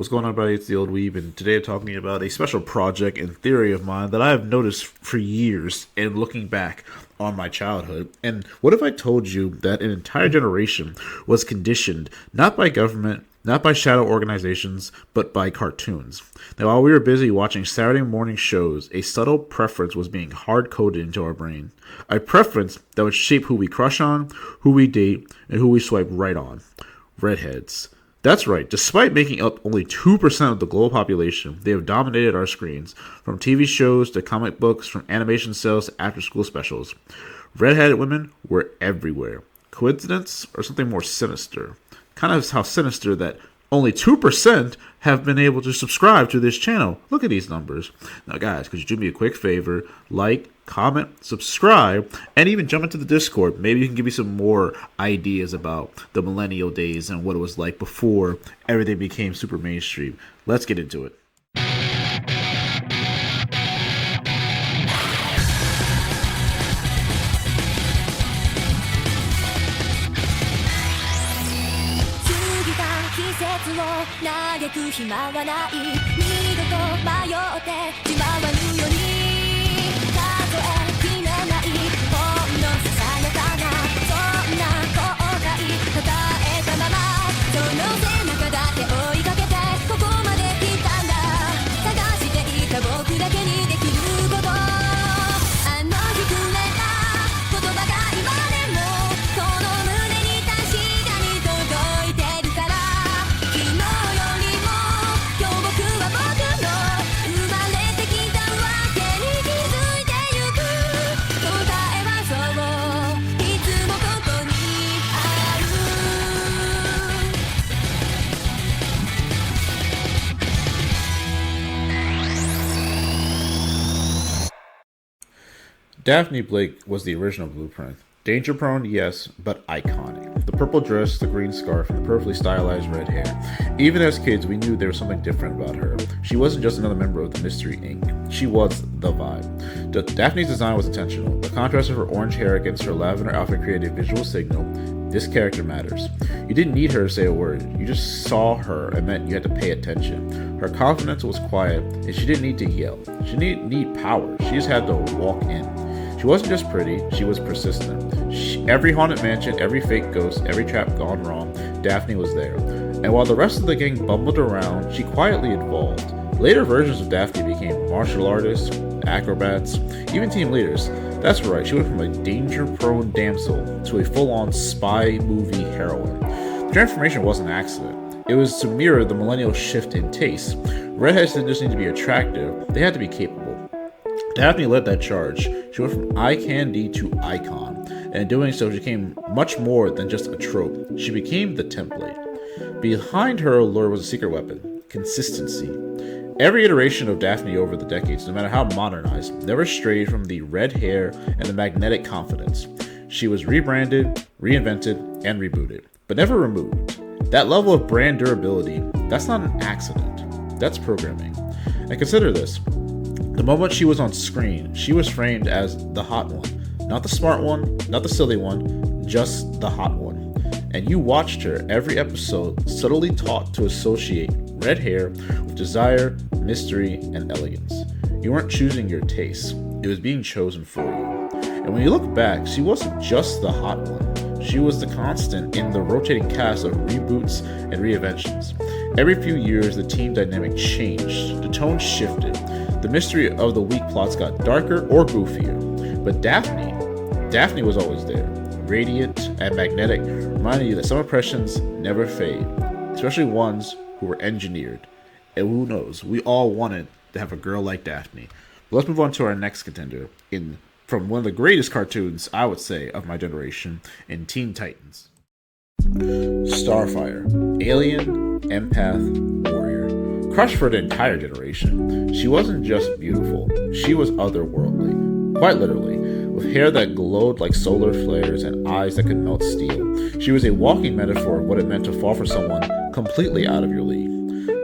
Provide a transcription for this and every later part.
What's going on, everybody? It's the Old Weeb, and today I'm talking about a special project and theory of mine that I have noticed for years and looking back on my childhood. And what if I told you that an entire generation was conditioned not by government, not by shadow organizations, but by cartoons? Now, while we were busy watching Saturday morning shows, a subtle preference was being hard-coded into our brain. A preference that would shape who we crush on, who we date, and who we swipe right on. Redheads. That's right, despite making up only 2% of the global population, they have dominated our screens, from TV shows to comic books, from animation sales to after-school specials. Red-headed women were everywhere. Coincidence or something more sinister? Kind of how sinister that only 2% have been able to subscribe to this channel. Look at these numbers. Now, guys, could you do me a quick favor? Like, comment, subscribe, and even jump into the Discord. Maybe you can give me some more ideas about the millennial days and what it was like before everything became super mainstream. Let's get into it. Daphne Blake was the original blueprint. Danger prone, yes, but iconic. The purple dress, the green scarf, and the perfectly stylized red hair. Even as kids, we knew there was something different about her. She wasn't just another member of the Mystery Inc. She was the vibe. Daphne's design was intentional. The contrast of her orange hair against her lavender outfit created a visual signal. This character matters. You didn't need her to say a word. You just saw her and meant you had to pay attention. Her confidence was quiet, and she didn't need to yell. She didn't need power. She just had to walk in. She wasn't just pretty, she was persistent. Every haunted mansion, every fake ghost, every trap gone wrong, Daphne was there. And while the rest of the gang bumbled around, she quietly evolved. Later versions of Daphne became martial artists, acrobats, even team leaders. That's right, she went from a danger-prone damsel to a full-on spy movie heroine. The transformation wasn't an accident. It was to mirror the millennial shift in taste. Redheads didn't just need to be attractive, they had to be capable. Daphne led that charge. She went from eye candy to icon, and in doing so, she became much more than just a trope. She became the template. Behind her allure was a secret weapon: consistency. Every iteration of Daphne over the decades, no matter how modernized, never strayed from the red hair and the magnetic confidence. She was rebranded, reinvented, and rebooted, but never removed. That level of brand durability, that's not an accident. That's programming. And consider this. The moment she was on screen, she was framed as the hot one. Not the smart one, not the silly one, just the hot one. And you watched her every episode subtly taught to associate red hair with desire, mystery, and elegance. You weren't choosing your taste, it was being chosen for you. And when you look back, she wasn't just the hot one. She was the constant in the rotating cast of reboots and reinventions. Every few years, the team dynamic changed, the tone shifted. The mystery of the weak plots got darker or goofier. But Daphne was always there, radiant and magnetic, reminding you that some impressions never fade, especially ones who were engineered. And who knows, we all wanted to have a girl like Daphne. But let's move on to our next contender from one of the greatest cartoons, I would say, of my generation, in Teen Titans. Starfire, alien, empath, warrior. Crushed for the entire generation. She wasn't just beautiful, she was otherworldly. Quite literally. With hair that glowed like solar flares and eyes that could melt steel. She was a walking metaphor of what it meant to fall for someone completely out of your league.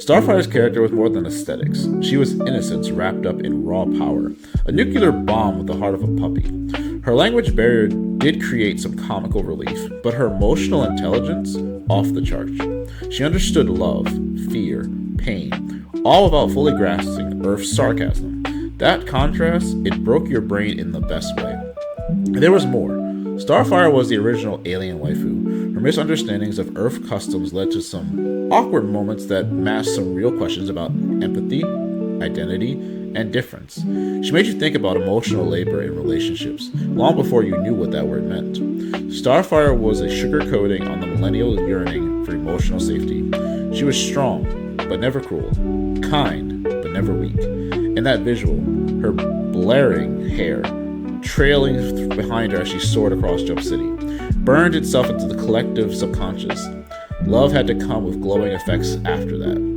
Starfire's character was more than aesthetics. She was innocence wrapped up in raw power. A nuclear bomb with the heart of a puppy. Her language barrier did create some comical relief, but her emotional intelligence, off the charts. She understood love, fear, pain, all without fully grasping Earth's sarcasm. That contrast, it broke your brain in the best way. And there was more. Starfire was the original alien waifu. Her misunderstandings of Earth customs led to some awkward moments that masked some real questions about empathy, identity, and difference. She made you think about emotional labor in relationships, long before you knew what that word meant. Starfire was a sugarcoating on the millennial yearning for emotional safety. She was strong, but never cruel, kind, but never weak. In that visual, her blaring hair, trailing behind her as she soared across Jump City, burned itself into the collective subconscious. Love had to come with glowing effects after that.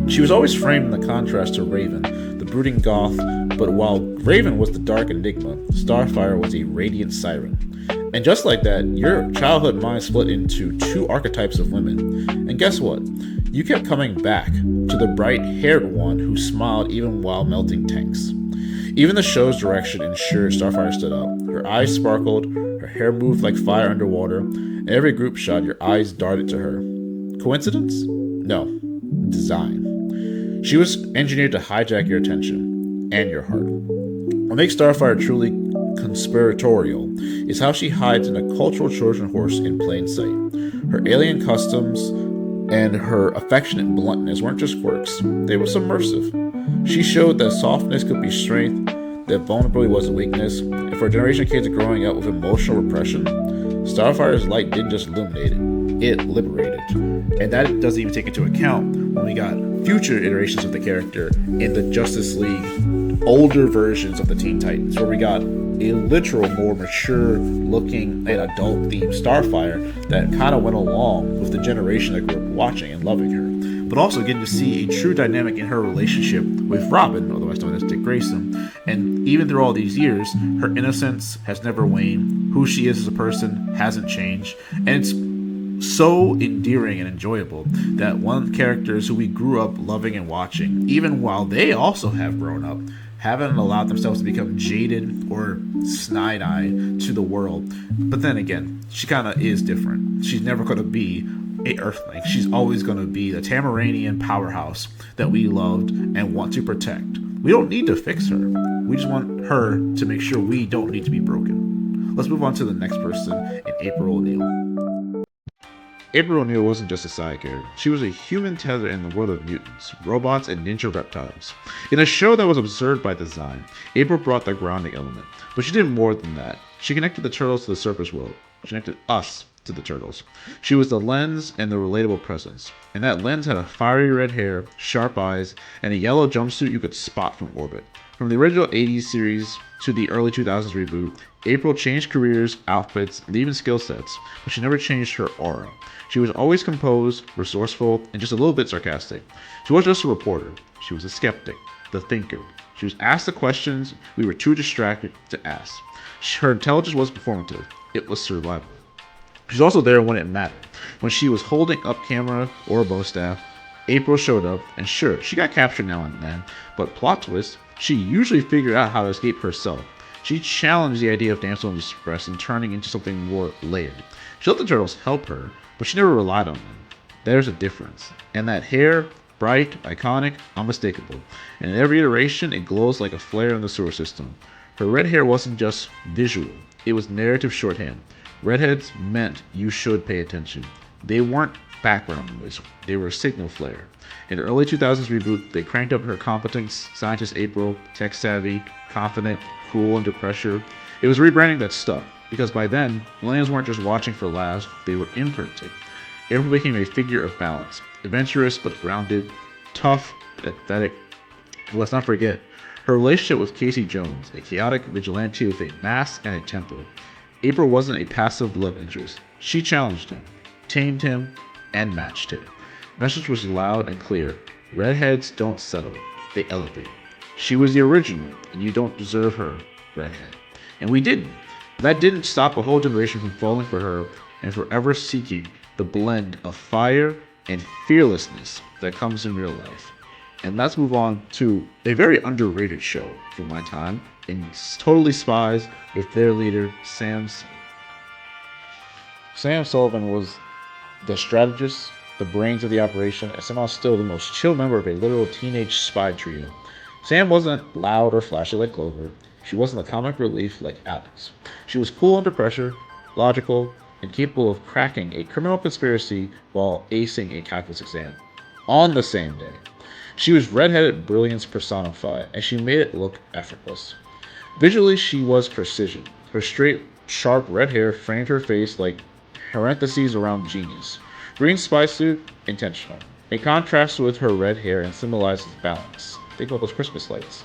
She was always framed in the contrast to Raven, the brooding goth, but while Raven was the dark enigma, Starfire was a radiant siren. And just like that, your childhood mind split into two archetypes of women. And guess what? You kept coming back to the bright-haired one who smiled even while melting tanks. Even the show's direction ensured Starfire stood out. Her eyes sparkled, her hair moved like fire underwater, and every group shot, your eyes darted to her. Coincidence? No. Design. She was engineered to hijack your attention and your heart. What makes Starfire truly conspiratorial is how she hides in a cultural Trojan horse in plain sight. Her alien customs and her affectionate bluntness weren't just quirks, they were submersive. She showed that softness could be strength, that vulnerability wasn't weakness, and for a generation of kids growing up with emotional repression, Starfire's light didn't just illuminate it liberated. And that doesn't even take into account when we got future iterations of the character in the Justice League older versions of the Teen Titans, where we got a literal, more mature looking and adult themed Starfire that kind of went along with the generation that grew up watching and loving her. But also getting to see a true dynamic in her relationship with Robin, otherwise known as Dick Grayson. And even through all these years, her innocence has never waned. Who she is as a person hasn't changed. And it's so endearing and enjoyable that one of the characters who we grew up loving and watching, even while they also have grown up, haven't allowed themselves to become jaded or snide-eyed to the world. But then again, she kind of is different. She's never going to be a Earthling. She's always going to be the Tamaranian powerhouse that we loved and want to protect. We don't need to fix her. We just want her to make sure we don't need to be broken. Let's move on to the next person, in April O'Neil. April O'Neil wasn't just a side character. She was a human tether in the world of mutants, robots, and ninja reptiles. In a show that was absurd by design, April brought the grounding element. But she did more than that. She connected the turtles to the surface world. She connected us to the turtles. She was the lens and the relatable presence. And that lens had a fiery red hair, sharp eyes, and a yellow jumpsuit you could spot from orbit. From the original 80s series to the early 2000s reboot, April changed careers, outfits, and even skill sets, but she never changed her aura. She was always composed, resourceful, and just a little bit sarcastic. She wasn't just a reporter. She was a skeptic, the thinker. She was asked the questions we were too distracted to ask. Her intelligence wasn't performative. It was survival. She was also there when it mattered. When she was holding up camera or a bow staff, April showed up, and sure, she got captured now and then, but plot twist, she usually figured out how to escape herself. She challenged the idea of damsel in distress and turning into something more layered. She let the turtles help her, but she never relied on them. There's a difference. And that hair, bright, iconic, unmistakable. And in every iteration, it glows like a flare in the sewer system. Her red hair wasn't just visual, it was narrative shorthand. Redheads meant you should pay attention. They weren't background noise, they were a signal flare. In the early 2000s reboot, they cranked up her competence, scientist April, tech savvy, confident, cool under pressure. It was rebranding that stuck, because by then, millennials weren't just watching for laughs, they were imprinting. April became a figure of balance, adventurous but grounded, tough, pathetic. And let's not forget, her relationship with Casey Jones, a chaotic vigilante with a mask and a temper. April wasn't a passive love interest. She challenged him, tamed him, and matched him. The message was loud and clear. Redheads don't settle, they elevate. She was the original, and you don't deserve her, Redhead. And we didn't. That didn't stop a whole generation from falling for her and forever seeking the blend of fire and fearlessness that comes in real life. And let's move on to a very underrated show from my time, in Totally Spies with their leader, Sam Sullivan was the strategist, the brains of the operation, and somehow still the most chill member of a literal teenage spy trio. Sam wasn't loud or flashy like Clover. She wasn't the comic relief like Alex. She was cool under pressure, logical, and capable of cracking a criminal conspiracy while acing a calculus exam. On the same day. She was redheaded brilliance personified, and she made it look effortless. Visually, she was precision. Her straight, sharp red hair framed her face like parentheses around genius. Green spy suit, intentional. It contrasts with her red hair and symbolizes balance. Think about those Christmas lights.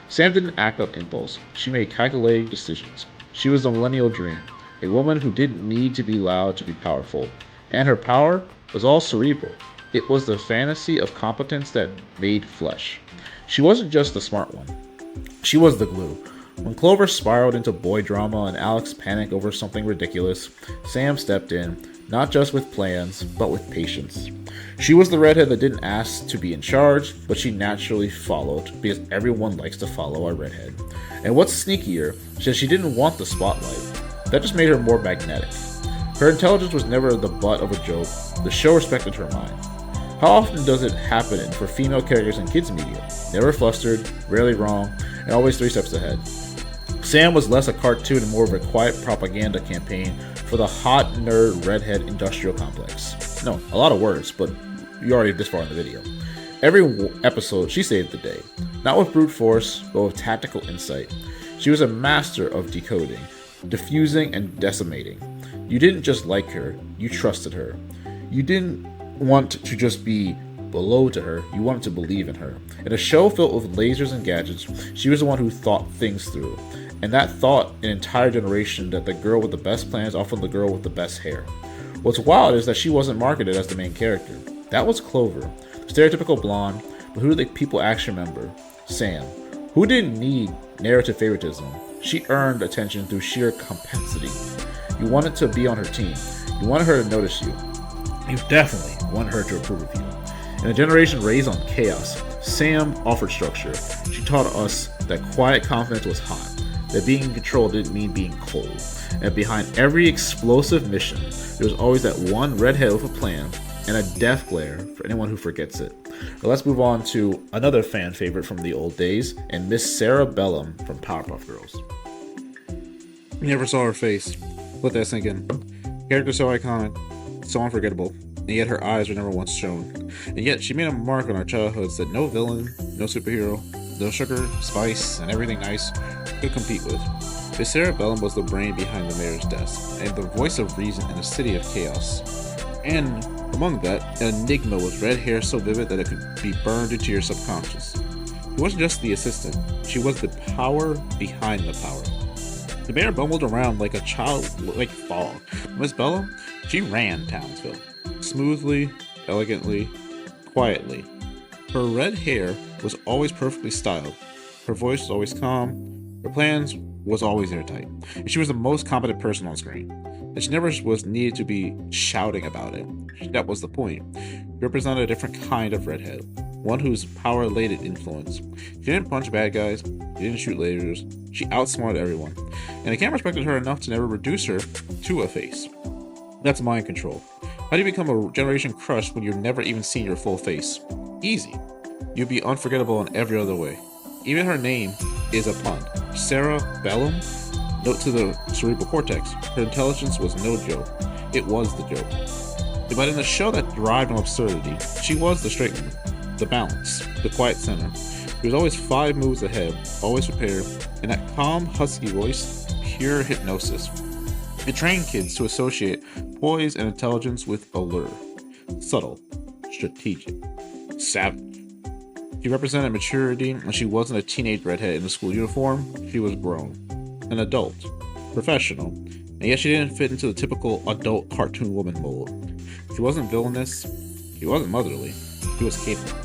Sam didn't act on impulse. She made calculated decisions. She was the millennial dream, a woman who didn't need to be loud to be powerful. And her power was all cerebral. It was the fantasy of competence that made flesh. She wasn't just the smart one. She was the glue. When Clover spiraled into boy drama and Alex panicked over something ridiculous, Sam stepped in, not just with plans, but with patience. She was the redhead that didn't ask to be in charge, but she naturally followed, because everyone likes to follow a redhead. And what's sneakier, she didn't want the spotlight. That just made her more magnetic. Her intelligence was never the butt of a joke. The show respected her mind. How often does it happen for female characters in kids media? Never flustered, rarely wrong, and always 3 steps ahead. Sam was less a cartoon and more of a quiet propaganda campaign for the hot nerd redhead industrial complex. No, a lot of words, but you're already this far in the video. Every episode, she saved the day. Not with brute force, but with tactical insight. She was a master of decoding, diffusing, and decimating. You didn't just like her, you trusted her. You didn't want to just be below to her, you wanted to believe in her. In a show filled with lasers and gadgets, she was the one who thought things through. And that thought an entire generation that the girl with the best plans often the girl with the best hair. What's wild is that she wasn't marketed as the main character. That was Clover, stereotypical blonde, but who do the people actually remember? Sam, who didn't need narrative favoritism. She earned attention through sheer compensity. You wanted to be on her team. You wanted her to notice you. You definitely wanted her to approve of you. In a generation raised on chaos, Sam offered structure. She taught us that quiet confidence was hot. That being in control didn't mean being cold. And behind every explosive mission, there was always that one redhead with a plan and a death glare for anyone who forgets it. But let's move on to another fan favorite from the old days, and Miss Sarah Bellum from Powerpuff Girls. You never saw her face. Let that sink in. Character so iconic, so unforgettable, and yet her eyes were never once shown. And yet she made a mark on our childhoods that no villain, no superhero, no sugar, spice, and everything nice could compete with. Miss Sarah Bellum was the brain behind the mayor's desk, and the voice of reason in a city of chaos. And among that, an enigma with red hair so vivid that it could be burned into your subconscious. She wasn't just the assistant, she was the power behind the power. The mayor bumbled around like a childlike fog. Miss Bellum, she ran Townsville. Smoothly, elegantly, quietly. Her red hair was always perfectly styled. Her voice was always calm. Her plans was always airtight. And she was the most competent person on screen. And she never was needed to be shouting about it. That was the point. She represented a different kind of redhead. One whose power-laden influence. She didn't punch bad guys. She didn't shoot lasers. She outsmarted everyone. And the camera respected her enough to never reduce her to a face. That's mind control. How do you become a generation crush when you've never even seen your full face? Easy. You'd be unforgettable in every other way. Even her name is a pun. Sarah Bellum? Note to the cerebral cortex. Her intelligence was no joke. It was the joke. But in a show that thrived on absurdity, she was the straight woman, the balance, the quiet center. She was always 5 moves ahead, always prepared, and that calm, husky voice, pure hypnosis. It trained kids to associate poise and intelligence with allure. Subtle, strategic, savage. She represented maturity, and she wasn't a teenage redhead in a school uniform. She was grown, an adult, professional, and yet she didn't fit into the typical adult cartoon woman mold. She wasn't villainous, she wasn't motherly, she was capable.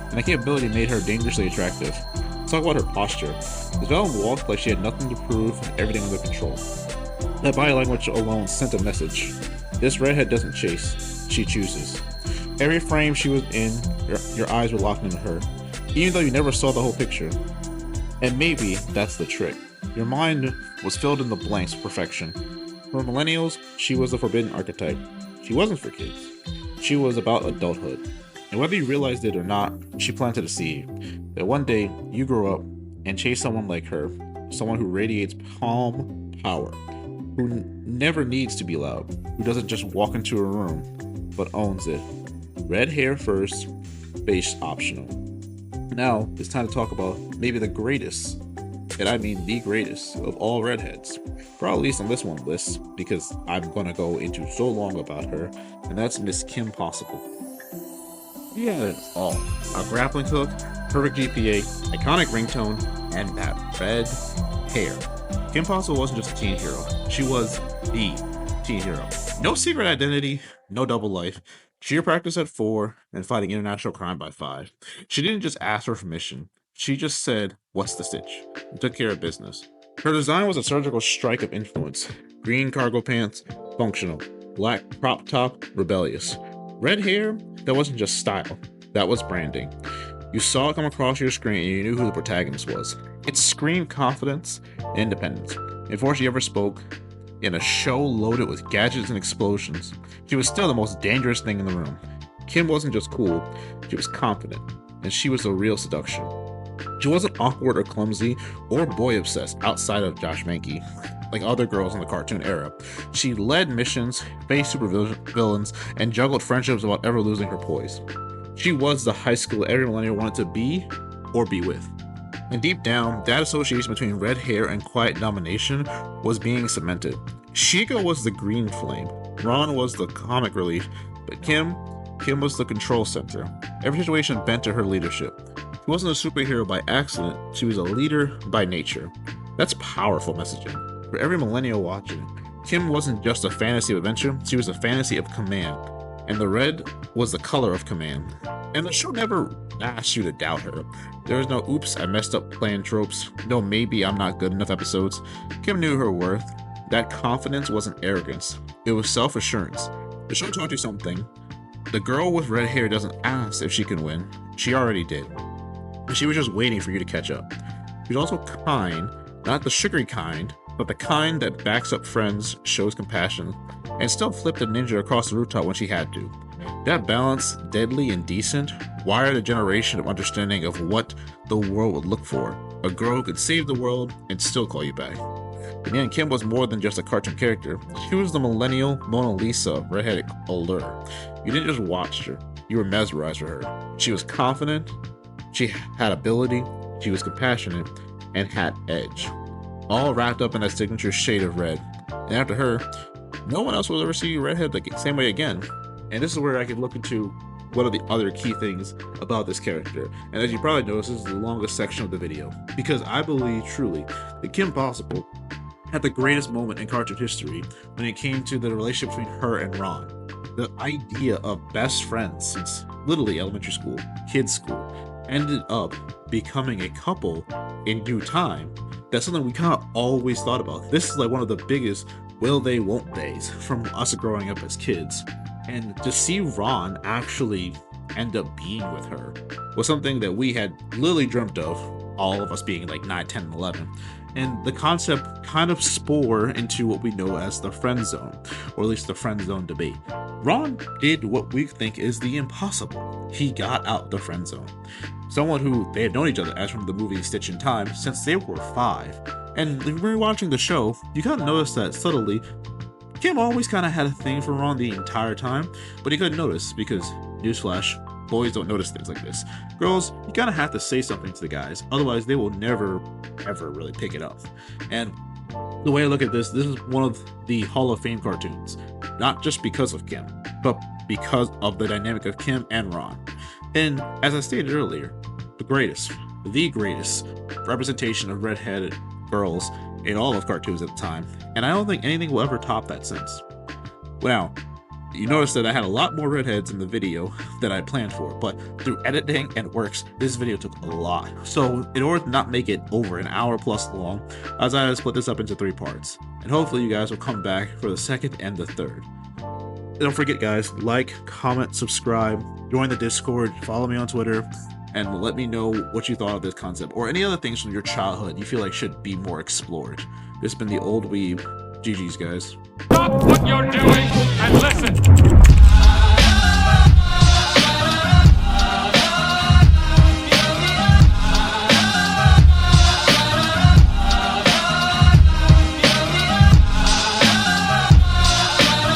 And that capability made her dangerously attractive. Let's talk about her posture. Miss Bellum walked like she had nothing to prove and everything under control. That body language alone sent a message. This redhead doesn't chase, she chooses. Every frame she was in, your eyes were locked into her, even though you never saw the whole picture. And maybe that's the trick. Your mind was filled in the blanks with perfection. For millennials, she was the forbidden archetype. She wasn't for kids. She was about adulthood. And whether you realized it or not, she planted a seed that one day you grow up and chase someone like her, someone who radiates calm power, who never needs to be loud, who doesn't just walk into a room, but owns it. Red hair first, face optional. Now, it's time to talk about maybe the greatest, and I mean the greatest, of all redheads. Probably at least on this one list, because I'm gonna go into so long about her, and that's Miss Kim Possible. She had it all. A grappling hook, perfect GPA, iconic ringtone, and that red hair. Kim Possible wasn't just a teen hero, she was the teen hero. No secret identity, no double life. Cheer practice at 4 and fighting international crime by 5. She didn't just ask for permission, she just said, "What's the stitch?" and took care of business. Her design was a surgical strike of influence. Green cargo pants, functional. Black crop top, rebellious. Red hair, that wasn't just style, that was branding. You saw it come across your screen and you knew who the protagonist was. It screamed confidence and independence. Before she ever spoke, in a show loaded with gadgets and explosions, she was still the most dangerous thing in the room. Kim wasn't just cool, she was confident, and she was a real seduction. She wasn't awkward or clumsy or boy obsessed outside of Josh Mankey, like other girls in the cartoon era. She led missions, faced supervillains, and juggled friendships without ever losing her poise. She was the high school every millennial wanted to be or be with. And deep down, that association between red hair and quiet domination was being cemented. Shiga was the green flame, Ron was the comic relief, but Kim was the control center. Every situation bent to her leadership. She wasn't a superhero by accident, she was a leader by nature. That's powerful messaging. For every millennial watching, Kim wasn't just a fantasy of adventure, she was a fantasy of command. And the red was the color of command. And the show never asked you to doubt her. There was no oops, I messed up plan tropes, no maybe I'm not good enough episodes. Kim knew her worth. That confidence wasn't arrogance, it was self-assurance. The show taught you something. The girl with red hair doesn't ask if she can win, she already did. And she was just waiting for you to catch up. She was also kind, not the sugary kind, but the kind that backs up friends, shows compassion, and still flipped a ninja across the rooftop when she had to. That balance, deadly and decent, wired a generation of understanding of what the world would look for. A girl who could save the world and still call you back. In the end, Kim was more than just a cartoon character. She was the millennial Mona Lisa of redheaded allure. You didn't just watch her, you were mesmerized with her. She was confident, she had ability, she was compassionate, and had edge. All wrapped up in that signature shade of red. And after her, no one else will ever see Redhead the same way again. And this is where I could look into what are the other key things about this character. And as you probably noticed, this is the longest section of the video, because I believe truly that Kim Possible had the greatest moment in cartoon history when it came to the relationship between her and Ron. The idea of best friends since literally elementary school, kids school, ended up becoming a couple in due time. That's something we kind of always thought about. This is like one of the biggest will they, won't theys from us growing up as kids. And to see Ron actually end up being with her was something that we had literally dreamt of, all of us being like 9, 10, and 11. And the concept kind of spore into what we know as the friend zone, or at least the friend zone debate. Ron did what we think is the impossible. He got out the friend zone. Someone who they had known each other as from the movie Stitch in Time since they were 5. And if you were watching the show, you kind of notice that subtly, Kim always kind of had a thing for Ron the entire time, but he couldn't notice because, newsflash, boys don't notice things like this. Girls, you kind of have to say something to the guys, otherwise they will never, ever really pick it up. And the way I look at this is one of the Hall of Fame cartoons, not just because of Kim, but because of the dynamic of Kim and Ron. And as I stated earlier, the greatest representation of redheaded girls in all of cartoons at the time, and I don't think anything will ever top that since. Now, you notice that I had a lot more redheads in the video than I planned for, but through editing and works, this video took a lot. So in order to not make it over an hour plus long, I decided to split this up into 3 parts, and hopefully you guys will come back for the second and the third. Don't forget guys, like, comment, subscribe, join the Discord, follow me on Twitter, and let me know what you thought of this concept, or any other things from your childhood you feel like should be more explored. This has been the Old Weeb. GG's, guys. Stop what you're doing and listen!